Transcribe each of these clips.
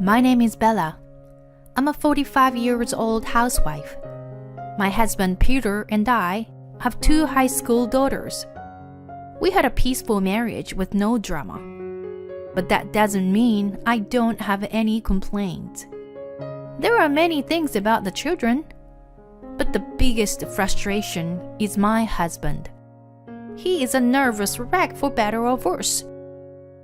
My name is Bella. I'm a 45-year-old housewife. My husband Peter and I have 2 high school daughters. We had a peaceful marriage with no drama. But that doesn't mean I don't have any complaints. There are many things about the children, but the biggest frustration is my husband. He is a nervous wreck for better or worse.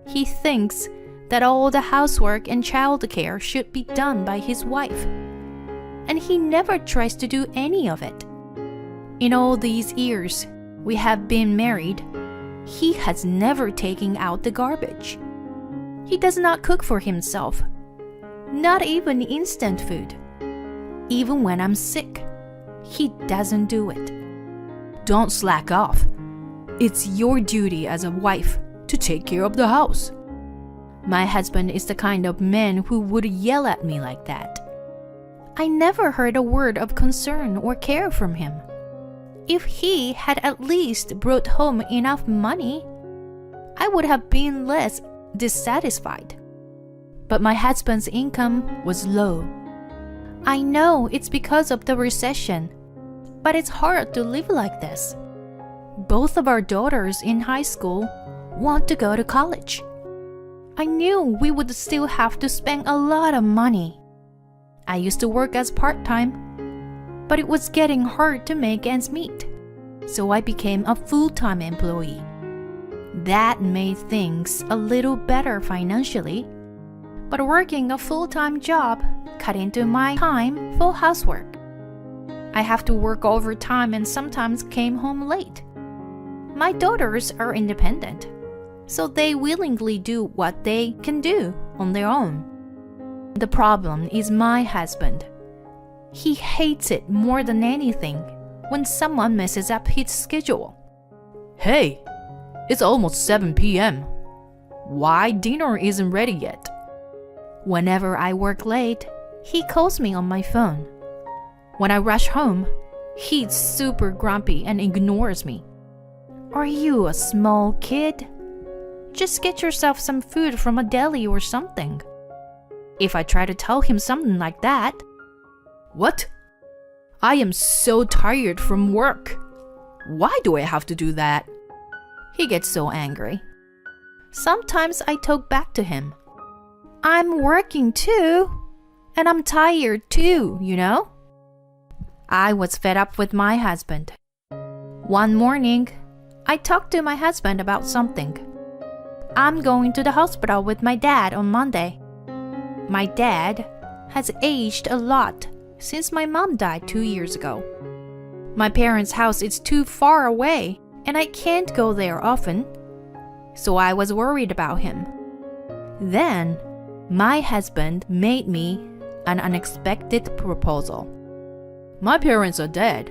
He thinks that all the housework and childcare should be done by his wife, and he never tries to do any of it. In all these years we have been married, he has never taken out the garbage. He does not cook for himself, not even instant food. Even when I'm sick, he doesn't do it. Don't slack off. It's your duty as a wife to take care of the house. My husband is the kind of man who would yell at me like that. I never heard a word of concern or care from him. If he had at least brought home enough money, I would have been less dissatisfied. But my husband's income was low. I know it's because of the recession, but it's hard to live like this. Both of our daughters in high school want to go to college. I knew we would still have to spend a lot of money. I used to work as part-time, but it was getting hard to make ends meet, so I became a full-time employee. That made things a little better financially, but working a full-time job cut into my time for housework. I have to work overtime and sometimes came home late. My daughters are independent, so they willingly do what they can do on their own. The problem is my husband. He hates it more than anything when someone messes up his schedule. Hey, it's almost 7 p.m. Why dinner isn't ready yet? Whenever I work late, he calls me on my phone. When I rush home, he's super grumpy and ignores me. Are you a small kid? Just get yourself some food from a deli or something. If I try to tell him something like that, What? I am so tired from work. Why do I have to do that? he gets so angry. Sometimes I talk back to him. I'm working too, and I'm tired too, you know? I was fed up with my husband. One morning, I talked to my husband about something. I'm going to the hospital with my dad on Monday. My dad has aged a lot since my mom died 2 years ago. My parents' house is too far away, and I can't go there often, so I was worried about him. Then, my husband made me an unexpected proposal. My parents are dead,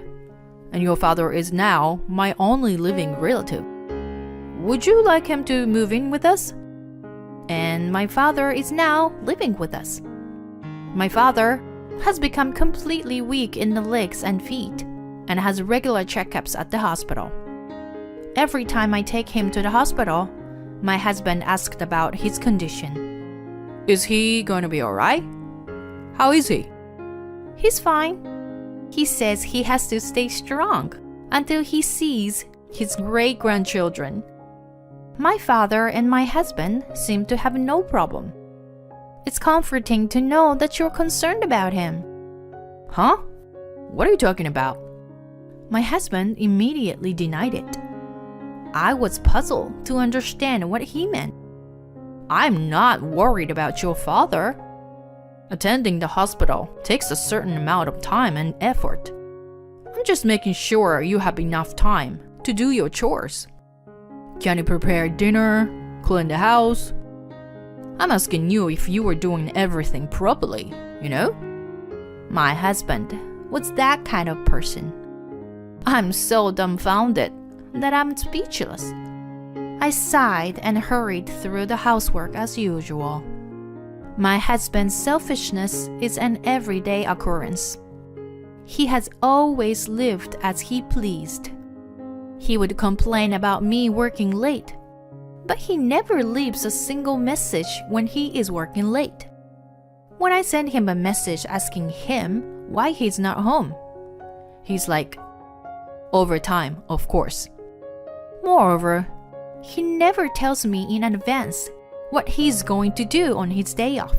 and your father is now my only living relative. Would you like him to move in with us? And my father is now living with us. My father has become completely weak in the legs and feet and has regular checkups at the hospital. Every time I take him to the hospital, my husband asked about his condition. Is he going to be alright? How is he? He's fine. He says he has to stay strong until he sees his great-grandchildren. My father and my husband seem to have no problem. It's comforting to know that you're concerned about him. Huh? What are you talking about? My husband immediately denied it. I was puzzled to understand what he meant. I'm not worried about your father. Attending the hospital takes a certain amount of time and effort. I'm just making sure you have enough time to do your chores. Can you prepare dinner, clean the house? I'm asking you if you were doing everything properly, you know? My husband was that kind of person. I'm so dumbfounded that I'm speechless. I sighed and hurried through the housework as usual. My husband's selfishness is an everyday occurrence. He has always lived as he pleased. He would complain about me working late, but he never leaves a single message when he is working late. When I send him a message asking him why he's not home, he's like, overtime, of course. Moreover, he never tells me in advance what he's going to do on his day off.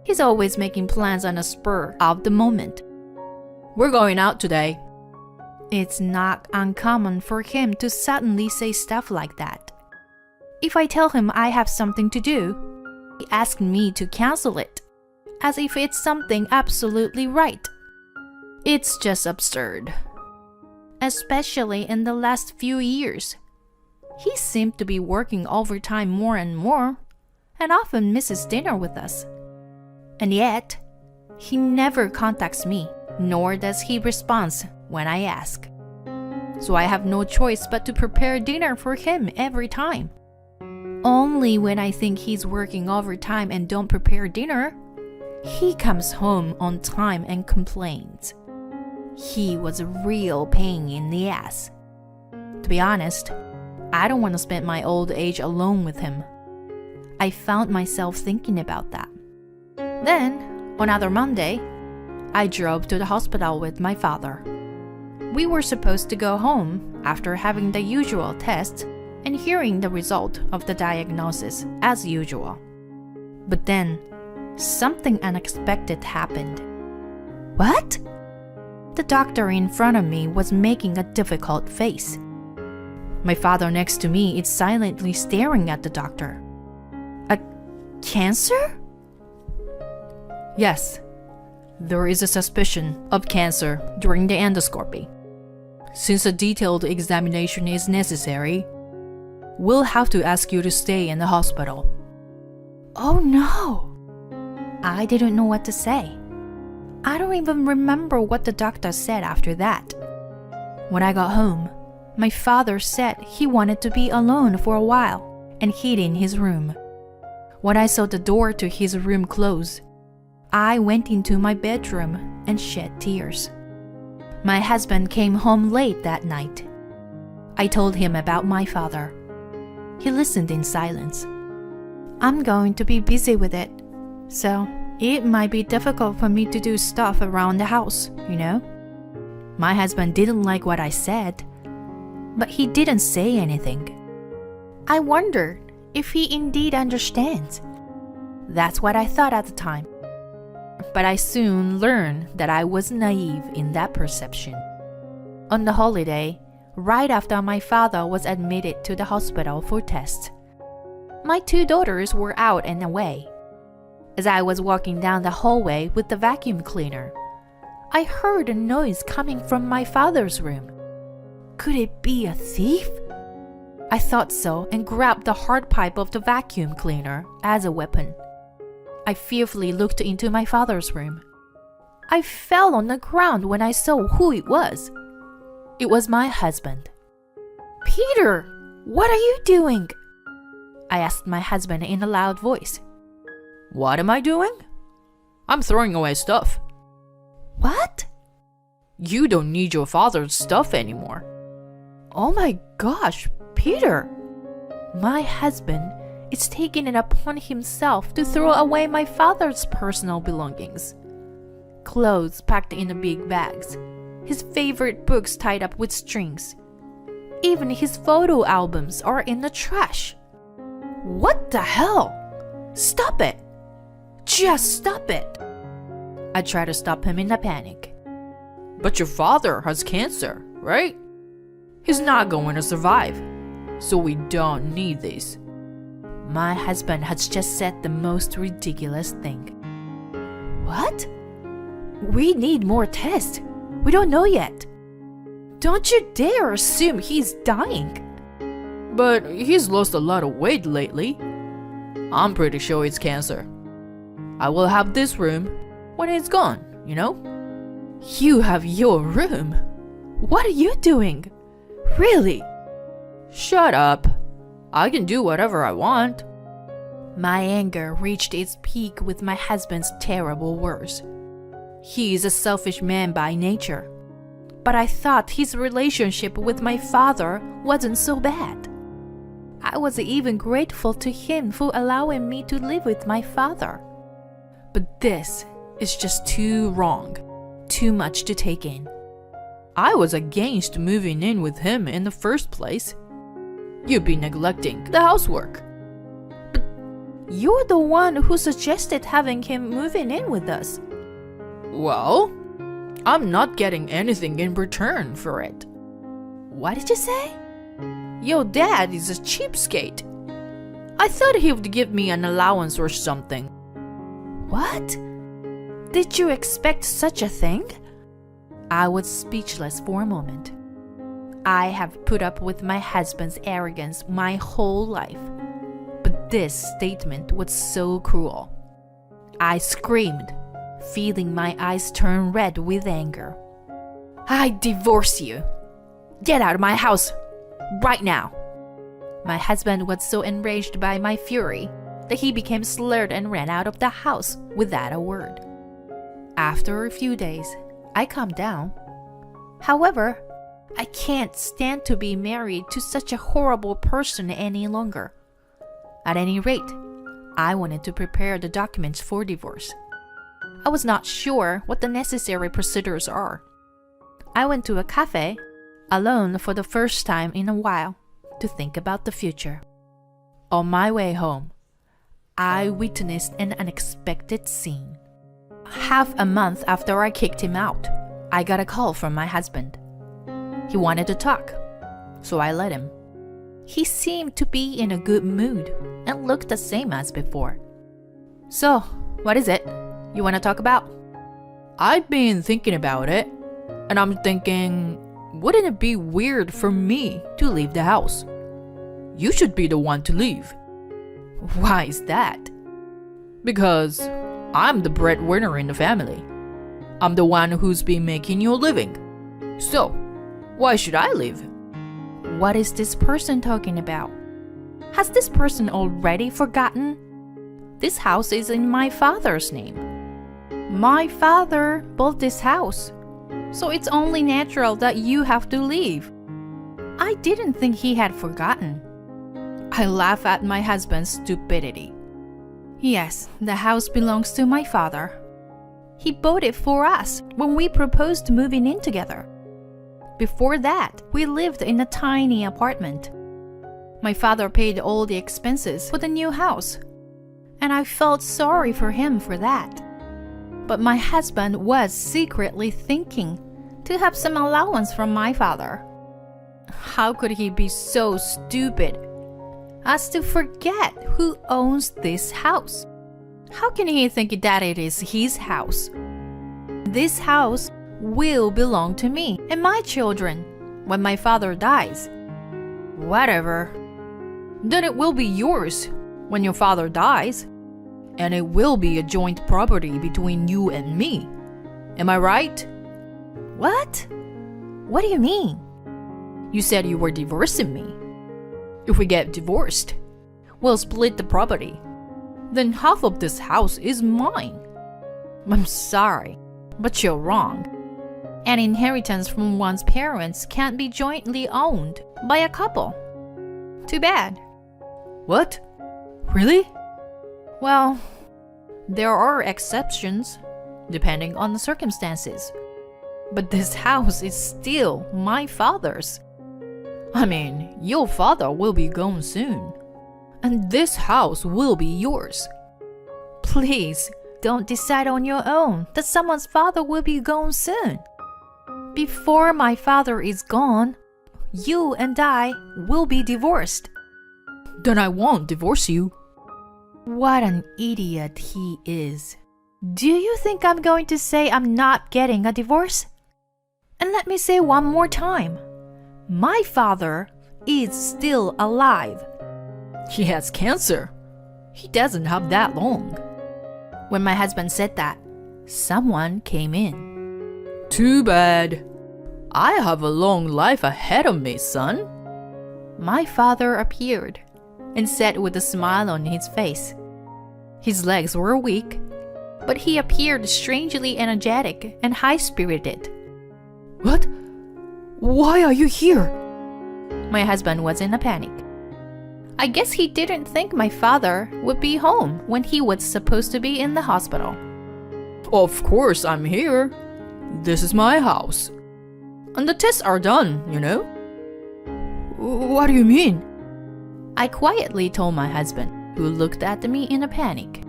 He's always making plans on a spur of the moment. We're going out today. It's not uncommon for him to suddenly say stuff like that. If I tell him I have something to do, he asks me to cancel it, as if it's something absolutely right. It's just absurd. Especially in the last few years. He seemed to be working overtime more and more, and often misses dinner with us. And yet, he never contacts me, nor does he respond when I ask. So I have no choice but to prepare dinner for him every time. Only when I think he's working overtime and don't prepare dinner, he comes home on time and complains. He was a real pain in the ass. To be honest, I don't want to spend my old age alone with him. I found myself thinking about that. Then, on another Monday, I drove to the hospital with my father. We were supposed to go home after having the usual test and hearing the result of the diagnosis as usual. But then, something unexpected happened. What? The doctor in front of me was making a difficult face. My father next to me is silently staring at the doctor. A cancer? Yes, there is a suspicion of cancer during the endoscopy. Since a detailed examination is necessary, we'll have to ask you to stay in the hospital. Oh no! I didn't know what to say. I don't even remember what the doctor said after that. When I got home, my father said he wanted to be alone for a while and hid in his room. When I saw the door to his room close, I went into my bedroom and shed tears. My husband came home late that night. I told him about my father. He listened in silence. I'm going to be busy with it, so it might be difficult for me to do stuff around the house, you know? My husband didn't like what I said, but he didn't say anything. I wondered if he indeed understands. That's what I thought at the time. But I soon learned that I was naive in that perception. On the holiday, right after my father was admitted to the hospital for tests, my 2 daughters were out and away. As I was walking down the hallway with the vacuum cleaner, I heard a noise coming from my father's room. Could it be a thief? I thought so and grabbed the hard pipe of the vacuum cleaner as a weapon. I fearfully looked into my father's room. I fell on the ground when I saw who it was. It was my husband. Peter, what are you doing? I asked my husband in a loud voice. What am I doing? I'm throwing away stuff. What? You don't need your father's stuff anymore. Oh my gosh, Peter! My husband is taking it upon himself to throw away my father's personal belongings. Clothes packed in the big bags, his favorite books tied up with strings. Even his photo albums are in the trash. What the hell? Stop it! Just stop it! I tried to stop him in a panic. But your father has cancer, right? He's not going to survive, so we don't need these. My husband has just said the most ridiculous thing. What? We need more tests. We don't know yet. Don't you dare assume he's dying. But he's lost a lot of weight lately. I'm pretty sure it's cancer. I will have this room when it's gone, you know? You have your room? What are you doing? Really? Shut up. I can do whatever I want. My anger reached its peak with my husband's terrible words. He is a selfish man by nature, but I thought his relationship with my father wasn't so bad. I was even grateful to him for allowing me to live with my father. But This is just too wrong. Too much to take in. I was against moving in with him in the first place. You'd be neglecting the housework. You're the one who suggested having him moving in with us. Well, I'm not getting anything in return for it. What did you say? Your dad is a cheapskate. I thought he would give me an allowance or something. What? Did you expect such a thing? I was speechless for a moment. I have put up with my husband's arrogance my whole life. But this statement was so cruel. I screamed, feeling my eyes turn red with anger. I divorce you. Get out of my house, right now. My husband was so enraged by my fury that he became slurred and ran out of the house without a word. After a few days, I calmed down. However, I can't stand to be married to such a horrible person any longer. At any rate, I wanted to prepare the documents for divorce. I was not sure what the necessary procedures are. I went to a cafe, alone for the first time in a while, to think about the future. On my way home, I witnessed an unexpected scene. Half a month after I kicked him out, I got a call from my husband. He wanted to talk, so I let him. He seemed to be in a good mood and looked the same as before. So, what is it you want to talk about? I've been thinking about it, and I'm thinking, wouldn't it be weird for me to leave the house? You should be the one to leave. Why is that? Because I'm the breadwinner in the family. I'm the one who's been making your living. So, why should I leave? What is this person talking about? Has this person already forgotten? This house is in my father's name. My father bought this house, so it's only natural that you have to leave. I didn't think he had forgotten. I laugh at my husband's stupidity. Yes, the house belongs to my father. He bought it for us when we proposed moving in together. Before that, we lived in a tiny apartment. My father paid all the expenses for the new house, and I felt sorry for him for that. But my husband was secretly thinking to have some allowance from my father. How could he be so stupid as to forget who owns this house? How can he think that it is his house? This house will belong to me and my children when my father dies. Whatever. Then it will be yours when your father dies. And it will be a joint property between you and me. Am I right? What? What do you mean? You said you were divorcing me. If we get divorced, we'll split the property. Then half of this house is mine. I'm sorry, but you're wrong. An inheritance from one's parents can't be jointly owned by a couple. Too bad. What? Really? Well, there are exceptions, depending on the circumstances. But this house is still my father's. I mean, your father will be gone soon. And this house will be yours. Please, don't decide on your own that someone's father will be gone soon. Before my father is gone, you and I will be divorced. Then I won't divorce you. What an idiot he is. Do you think I'm going to say I'm not getting a divorce? And let me say one more time. My father is still alive. He has cancer. He doesn't have that long. When my husband said that, someone came in. Too bad. I have a long life ahead of me, son. My father appeared and said with a smile on his face. His legs were weak, but he appeared strangely energetic and high-spirited. What? Why are you here? My husband was in a panic. I guess he didn't think my father would be home when he was supposed to be in the hospital. Of course I'm here. This is my house. And the tests are done, you know? What do you mean? I quietly told my husband, who looked at me in a panic.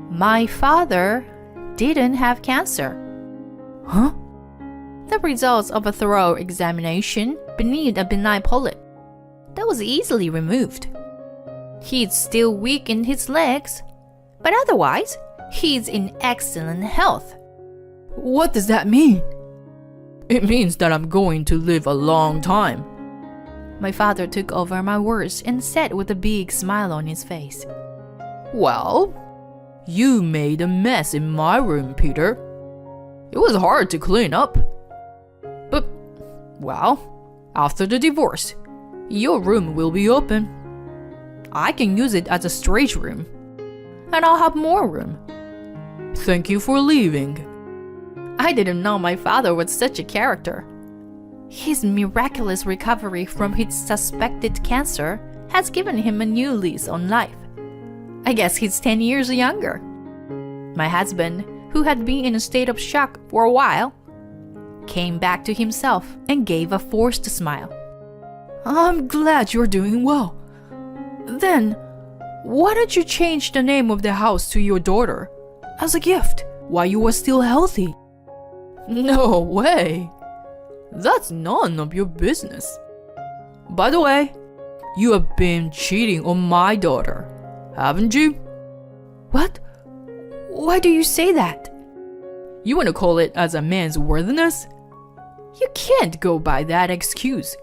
My father didn't have cancer. Huh? The results of a thorough examination beneath a benign polyp that was easily removed. He's still weak in his legs, but otherwise, he's in excellent health. What does that mean? It means that I'm going to live a long time. My father took over my words and said with a big smile on his face. Well, you made a mess in my room, Peter. It was hard to clean up. But, well, after the divorce, your room will be open. I can use it as a storage room, and I'll have more room. Thank you for leaving. I didn't know my father was such a character. His miraculous recovery from his suspected cancer has given him a new lease on life. I guess he's 10 years younger. My husband, who had been in a state of shock for a while, came back to himself and gave a forced smile. I'm glad you're doing well. Then, why don't you change the name of the house to your daughter as a gift while you were still healthy? No way. That's none of your business. By the way, you have been cheating on my daughter, haven't you? What? Why do you say that? You want to call it as a man's worthiness? You can't go by that excuse.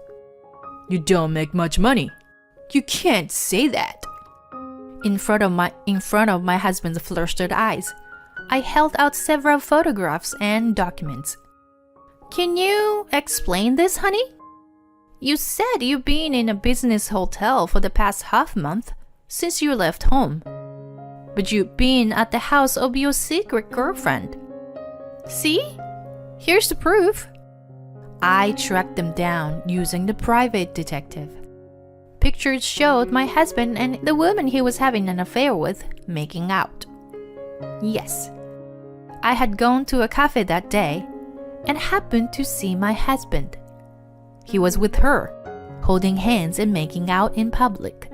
You don't make much money. You can't say that. In front of my husband's flustered eyes, I held out several photographs and documents. Can you explain this, honey? You said you've been in a business hotel for the past half month since you left home. But you've been at the house of your secret girlfriend. See? Here's the proof. I tracked them down using the private detective. Pictures showed my husband and the woman he was having an affair with making out. Yes, I had gone to a cafe that day and happened to see my husband. He was with her, holding hands and making out in public.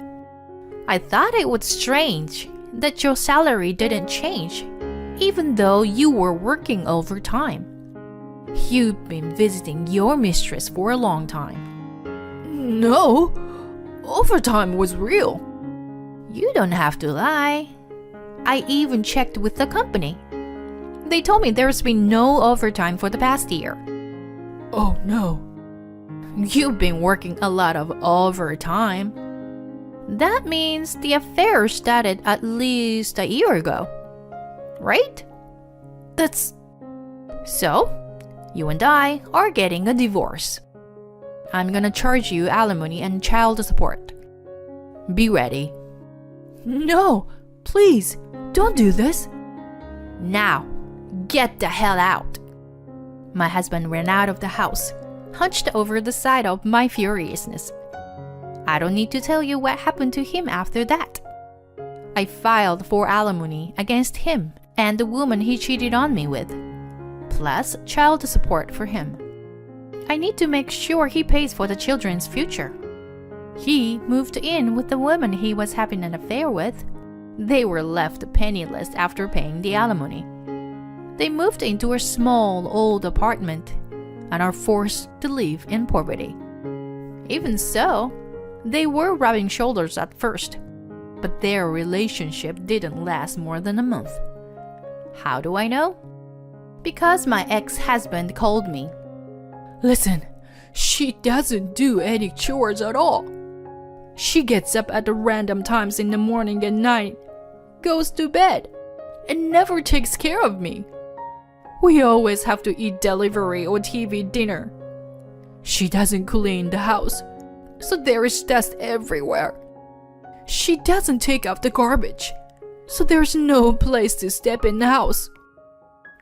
I thought it was strange that your salary didn't change, even though you were working overtime. You've been visiting your mistress for a long time. No, overtime was real. You don't have to lie. I even checked with the company. They told me there's been no overtime for the past year. Oh no. You've been working a lot of overtime. That means the affair started at least a year ago, right? That's... So, you and I are getting a divorce. I'm gonna charge you alimony and child support. Be ready. No, please, don't do this. Now, get the hell out. My husband ran out of the house, hunched over the side of my furiousness. I don't need to tell you what happened to him after that. I filed for alimony against him and the woman he cheated on me with, plus child support for him. I need to make sure he pays for the children's future. He moved in with the woman he was having an affair with. They were left penniless after paying the alimony. They moved into a small old apartment and are forced to live in poverty. Even so, they were rubbing shoulders at first, but their relationship didn't last more than a month. How do I know? Because my ex-husband called me. Listen, she doesn't do any chores at all. She gets up at random times in the morning and night, goes to bed, and never takes care of me. We always have to eat delivery or TV dinner. She doesn't clean the house, so there is dust everywhere. She doesn't take out the garbage, so there's no place to step in the house.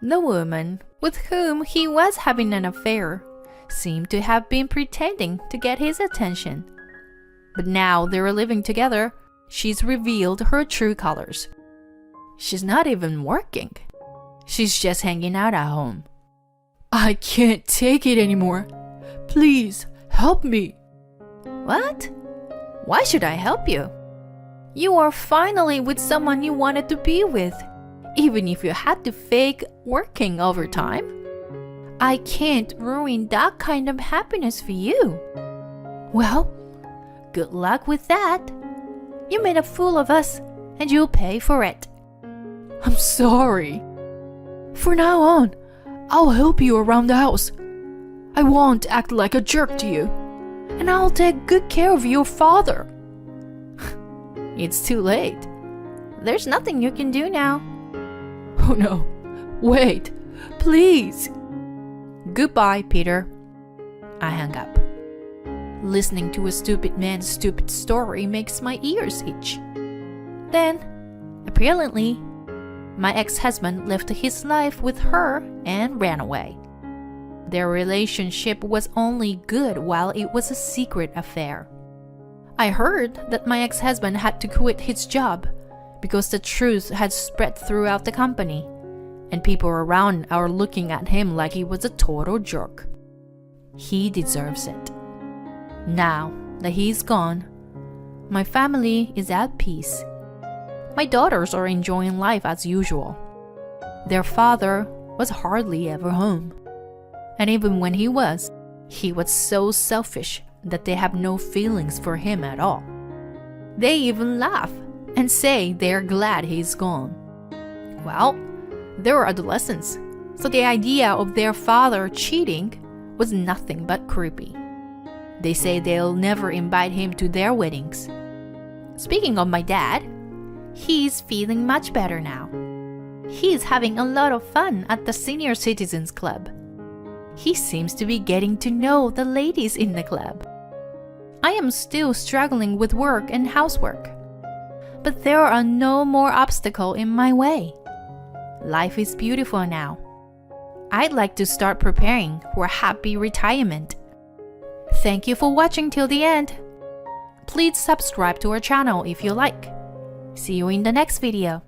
The woman with whom he was having an affair seemed to have been pretending to get his attention. But now they're living together, she's revealed her true colors. She's not even working. She's just hanging out at home. I can't take it anymore. Please, help me. What? Why should I help you? You are finally with someone you wanted to be with, even if you had to fake working overtime. I can't ruin that kind of happiness for you. Well, good luck with that. You made a fool of us, and you'll pay for it. I'm sorry. For now on, I'll help you around the house. I won't act like a jerk to you, and I'll take good care of your father. It's too late. There's nothing you can do now. Oh no, wait, please. Goodbye, Peter. I hung up. Listening to a stupid man's stupid story makes my ears itch. Then, apparently, my ex-husband lived his life with her and ran away. Their relationship was only good while it was a secret affair. I heard that my ex-husband had to quit his job because the truth had spread throughout the company, and people around are looking at him like he was a total jerk. He deserves it. Now that he's gone, my family is at peace. My daughters are enjoying life as usual. Their father was hardly ever home. And even when he was so selfish that they have no feelings for him at all. They even laugh and say they're glad he's gone. Well, they're adolescents, so the idea of their father cheating was nothing but creepy. They say they'll never invite him to their weddings. Speaking of my dad, he's feeling much better now. He's having a lot of fun at the Senior Citizens Club. He seems to be getting to know the ladies in the club. I am still struggling with work and housework, but there are no more obstacles in my way. Life is beautiful now. I'd like to start preparing for a happy retirement. Thank you for watching till the end. Please subscribe to our channel if you like. See you in the next video.